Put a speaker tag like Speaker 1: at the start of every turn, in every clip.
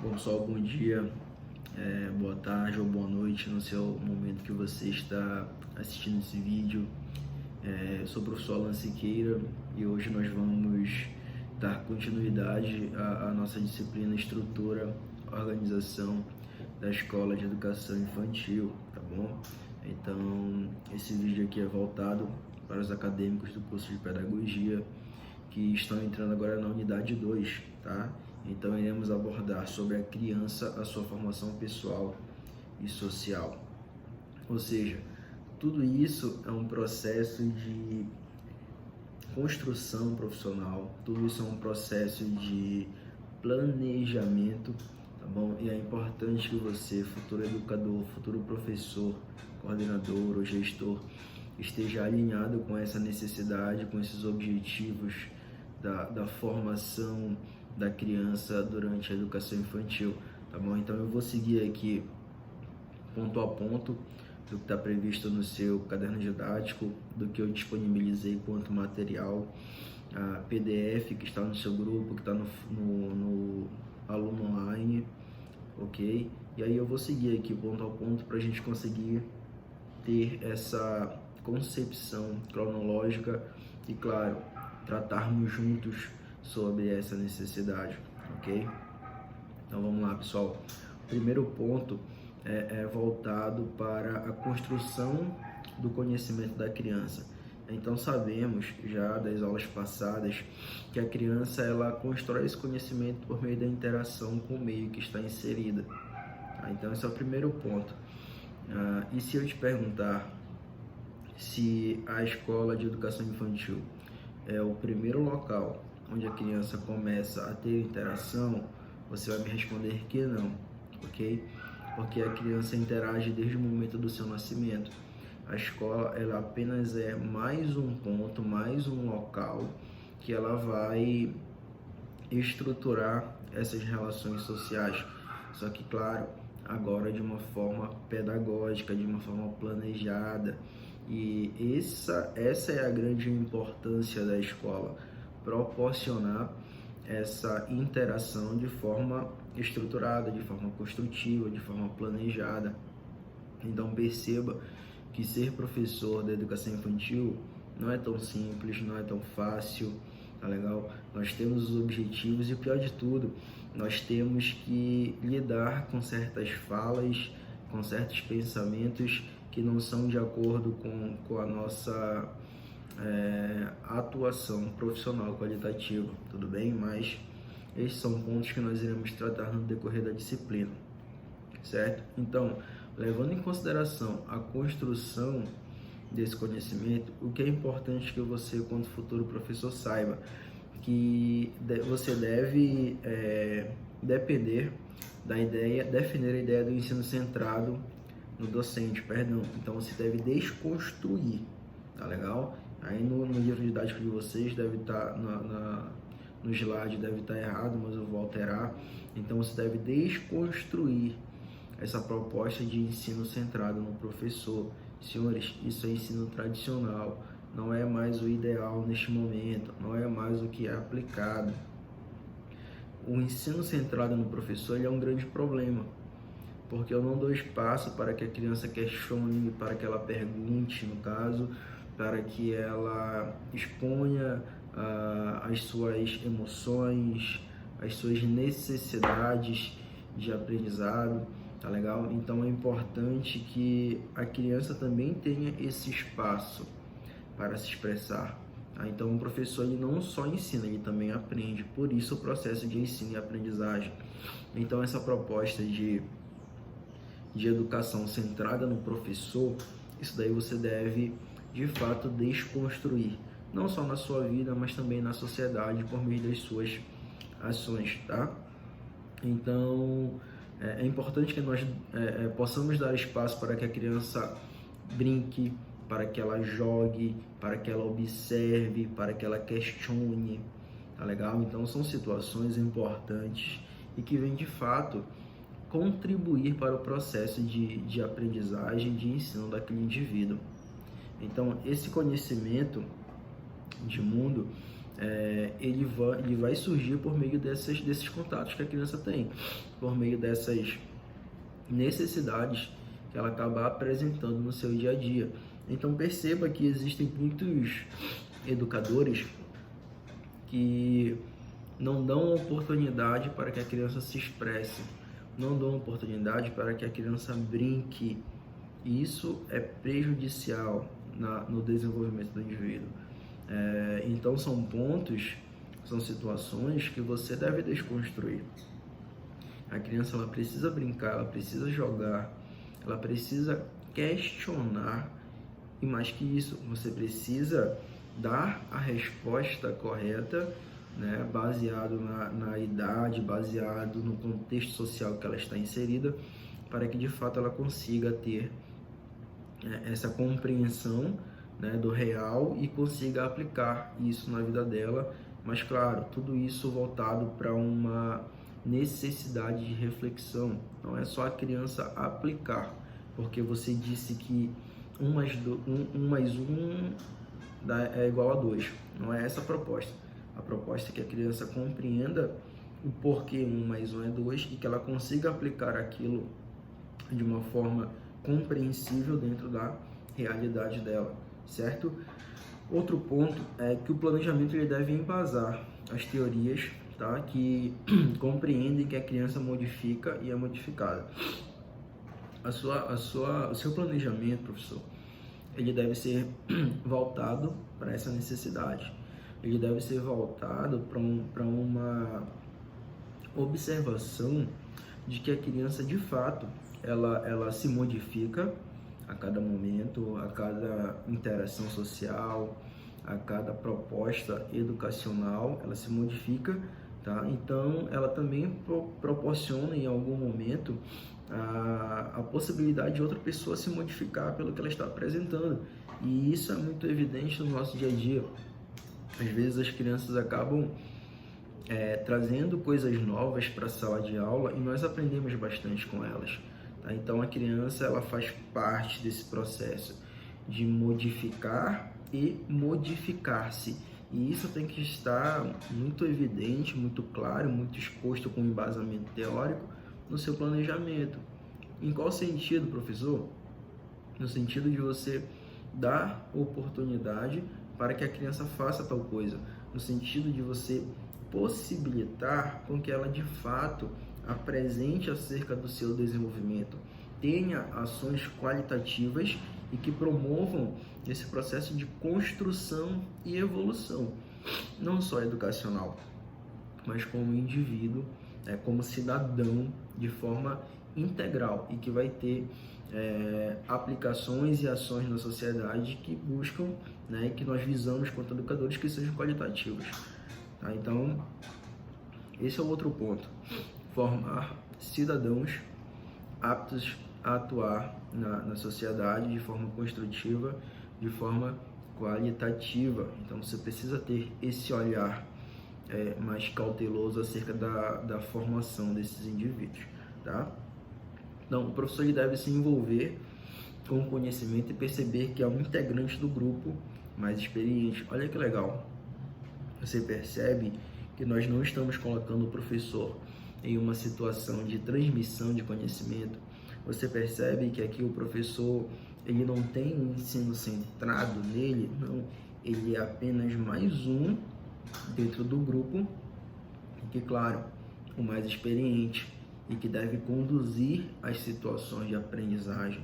Speaker 1: Bom pessoal, bom dia, boa tarde ou boa noite no seu momento que você está assistindo esse vídeo. Eu sou o professor Alan Siqueira e hoje nós vamos dar continuidade à nossa disciplina Estrutura, Organização da Escola de Educação Infantil, tá bom? Então, esse vídeo aqui é voltado para os acadêmicos do curso de Pedagogia que estão entrando agora na unidade 2, tá? Então, iremos abordar sobre a criança, a sua formação pessoal e social. Ou seja, tudo isso é um processo de construção profissional, tudo isso é um processo de planejamento, tá bom? E é importante que você, futuro educador, futuro professor, coordenador ou gestor, esteja alinhado com essa necessidade, com esses objetivos da formação da criança durante a educação infantil, tá bom? Então eu vou seguir aqui ponto a ponto do que está previsto no seu caderno didático, do que eu disponibilizei quanto material, a PDF que está no seu grupo, que está no aluno online, ok? E aí eu vou seguir aqui ponto a ponto para a gente conseguir ter essa concepção cronológica e, claro, tratarmos juntos sobre essa necessidade, ok? Então vamos lá, pessoal. O primeiro ponto é voltado para a construção do conhecimento da criança. Então sabemos já das aulas passadas que a criança ela constrói esse conhecimento por meio da interação com o meio que está inserida. Então esse é o primeiro ponto. E se eu te perguntar se a escola de educação infantil é o primeiro local onde a criança começa a ter interação, você vai me responder que não, ok? Porque a criança interage desde o momento do seu nascimento. A escola ela apenas é mais um ponto, mais um local que ela vai estruturar essas relações sociais. Só que, claro, agora de uma forma pedagógica, de uma forma planejada. E essa é a grande importância da escola, proporcionar essa interação de forma estruturada, de forma construtiva, de forma planejada. Então perceba que ser professor da educação infantil não é tão simples, não é tão fácil, tá legal? Nós temos os objetivos e o pior de tudo, nós temos que lidar com certas falas, com certos pensamentos que não são de acordo com a nossa atuação profissional qualitativa, tudo bem? Mas esses são pontos que nós iremos tratar no decorrer da disciplina, certo? Então, levando em consideração a construção desse conhecimento, o que é importante que você, quanto futuro professor, saiba que você deve definir a ideia do ensino centrado no docente, perdão. Então você deve desconstruir, tá legal? Aí no livro didático de vocês deve estar no slide, deve estar errado, mas eu vou alterar. Então você deve desconstruir essa proposta de ensino centrado no professor. Senhores, isso é ensino tradicional, não é mais o ideal neste momento, não é mais o que é aplicado. O ensino centrado no professor ele é um grande problema, porque eu não dou espaço para que a criança questione, para que ela pergunte, no caso, para que ela exponha as suas emoções, as suas necessidades de aprendizado, tá legal? Então é importante que a criança também tenha esse espaço para se expressar. Tá? Então o professor ele não só ensina, ele também aprende, por isso o processo de ensino e aprendizagem. Então essa proposta de educação centrada no professor, isso daí você deve de fato desconstruir, não só na sua vida, mas também na sociedade por meio das suas ações, tá? Então é importante que nós possamos dar espaço para que a criança brinque, para que ela jogue, para que ela observe, para que ela questione, tá legal? Então são situações importantes e que vêm de fato contribuir para o processo de aprendizagem, de ensino daquele indivíduo. Então esse conhecimento de mundo ele vai surgir por meio desses contatos que a criança tem, por meio dessas necessidades que ela acaba apresentando no seu dia a dia. Então perceba que existem muitos educadores que não dão oportunidade para que a criança se expresse, não dão oportunidade para que a criança brinque. E isso é prejudicial no desenvolvimento do indivíduo. Então são pontos, são situações que você deve desconstruir. A criança ela precisa brincar, ela precisa jogar, ela precisa questionar, e mais que isso, você precisa dar a resposta correta, né, baseado na idade, baseado no contexto social que ela está inserida, para que de fato ela consiga ter essa compreensão, né, do real e consiga aplicar isso na vida dela. Mas claro, tudo isso voltado para uma necessidade de reflexão. Não é só a criança aplicar, porque você disse que 1 mais 1 é igual a 2. Não é essa a proposta. A proposta é que a criança compreenda o porquê 1 mais 1 é 2 e que ela consiga aplicar aquilo de uma forma compreensível dentro da realidade dela, certo? Outro ponto é que o planejamento ele deve embasar as teorias, tá, que compreendem que a criança modifica e é modificada. O seu planejamento, professor, ele deve ser voltado para essa necessidade. Ele deve ser voltado para uma observação de que a criança, de fato, ela se modifica a cada momento, a cada interação social, a cada proposta educacional, ela se modifica, tá? Então, ela também proporciona em algum momento a possibilidade de outra pessoa se modificar pelo que ela está apresentando. E isso é muito evidente no nosso dia a dia. Às vezes as crianças acabam trazendo coisas novas para a sala de aula e nós aprendemos bastante com elas. Tá? Então a criança ela faz parte desse processo de modificar e modificar-se. E isso tem que estar muito evidente, muito claro, muito exposto com embasamento teórico no seu planejamento. Em qual sentido, professor? No sentido de você dar oportunidade para que a criança faça tal coisa, no sentido de você possibilitar com que ela de fato apresente acerca do seu desenvolvimento, tenha ações qualitativas e que promovam esse processo de construção e evolução, não só educacional, mas como indivíduo, como cidadão de forma integral e que vai ter aplicações e ações na sociedade que buscam, né, que nós visamos quanto educadores que sejam qualitativos. Tá? Então, esse é o outro ponto. Formar cidadãos aptos a atuar na sociedade de forma construtiva, de forma qualitativa. Então, você precisa ter esse olhar mais cauteloso acerca da formação desses indivíduos. Tá? Então, o professor ele deve se envolver com o conhecimento e perceber que é um integrante do grupo mais experiente. Olha que legal. Você percebe que nós não estamos colocando o professor em uma situação de transmissão de conhecimento. Você percebe que aqui o professor ele não tem um ensino centrado nele, não. Ele é apenas mais um dentro do grupo, que, claro, o mais experiente e que deve conduzir as situações de aprendizagem.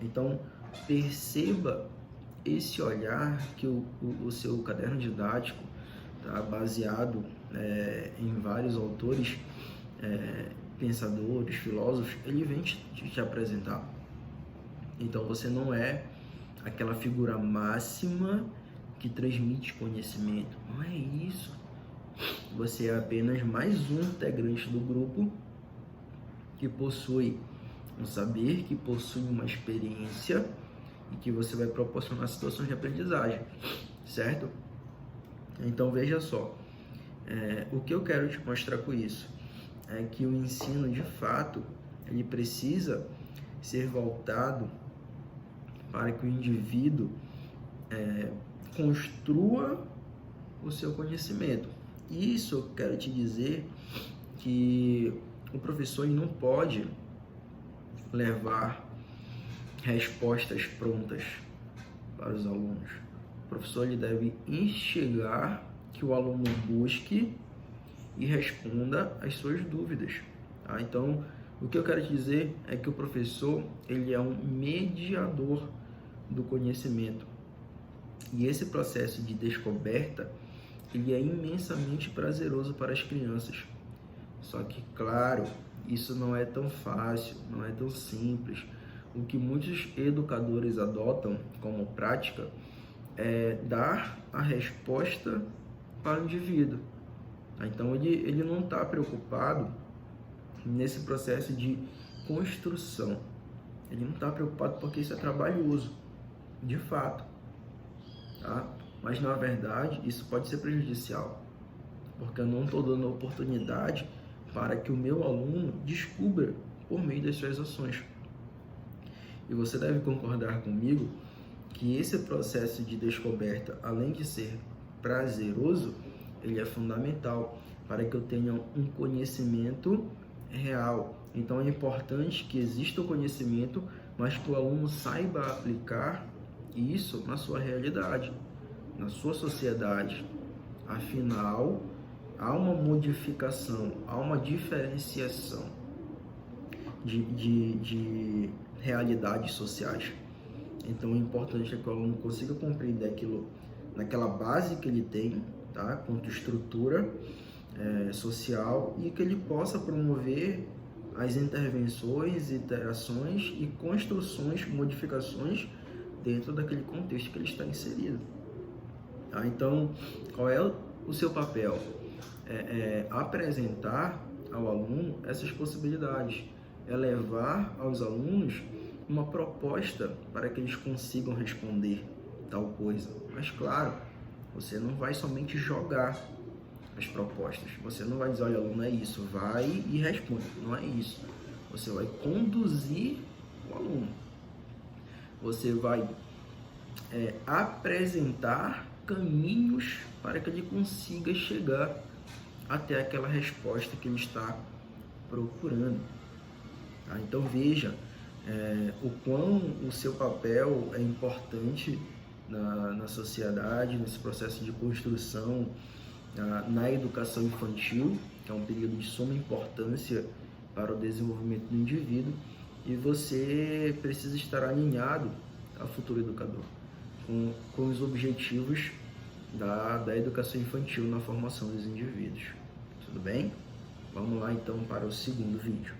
Speaker 1: Então, perceba esse olhar que o seu caderno didático, tá, baseado em vários autores, pensadores, filósofos, ele vem te apresentar. Então, você não é aquela figura máxima que transmite conhecimento. Não é isso. Você é apenas mais um integrante do grupo que possui um saber, que possui uma experiência e que você vai proporcionar situações de aprendizagem, certo? Então veja só, o que eu quero te mostrar com isso é que o ensino de fato ele precisa ser voltado para que o indivíduo construa o seu conhecimento. Isso eu quero te dizer que o professor não pode levar respostas prontas para os alunos. O professor ele deve instigar que o aluno busque e responda às suas dúvidas. Tá? Então, o que eu quero te dizer é que o professor ele é um mediador do conhecimento. E esse processo de descoberta ele é imensamente prazeroso para as crianças. Só que, claro, isso não é tão fácil, não é tão simples. O que muitos educadores adotam como prática é dar a resposta para o indivíduo. Então, ele não está preocupado nesse processo de construção. Ele não está preocupado porque isso é trabalhoso, de fato. Tá? Mas, na verdade, isso pode ser prejudicial, porque eu não estou dando oportunidade para que o meu aluno descubra por meio das suas ações. E você deve concordar comigo que esse processo de descoberta, além de ser prazeroso, ele é fundamental para que eu tenha um conhecimento real. Então é importante que exista o conhecimento, mas que o aluno saiba aplicar isso na sua realidade, na sua sociedade. Afinal, há uma modificação, há uma diferenciação de realidades sociais. Então, o importante é que o aluno consiga compreender aquilo naquela base que ele tem, tá? Quanto estrutura social, e que ele possa promover as intervenções, interações e construções, modificações dentro daquele contexto que ele está inserido. Tá? Então, qual é o seu papel? Apresentar ao aluno essas possibilidades, levar aos alunos uma proposta para que eles consigam responder tal coisa. Mas claro, você não vai somente jogar as propostas, você não vai dizer, olha, aluno, é isso, vai e responde. Não é isso. Você vai conduzir o aluno, você vai apresentar caminhos para que ele consiga chegar até aquela resposta que ele está procurando. Tá? Então veja o quão o seu papel é importante na sociedade, nesse processo de construção, na educação infantil, que é um período de suma importância para o desenvolvimento do indivíduo, e você precisa estar alinhado ao futuro educador, com os objetivos da educação infantil na formação dos indivíduos. Tudo bem? Vamos lá então para o segundo vídeo.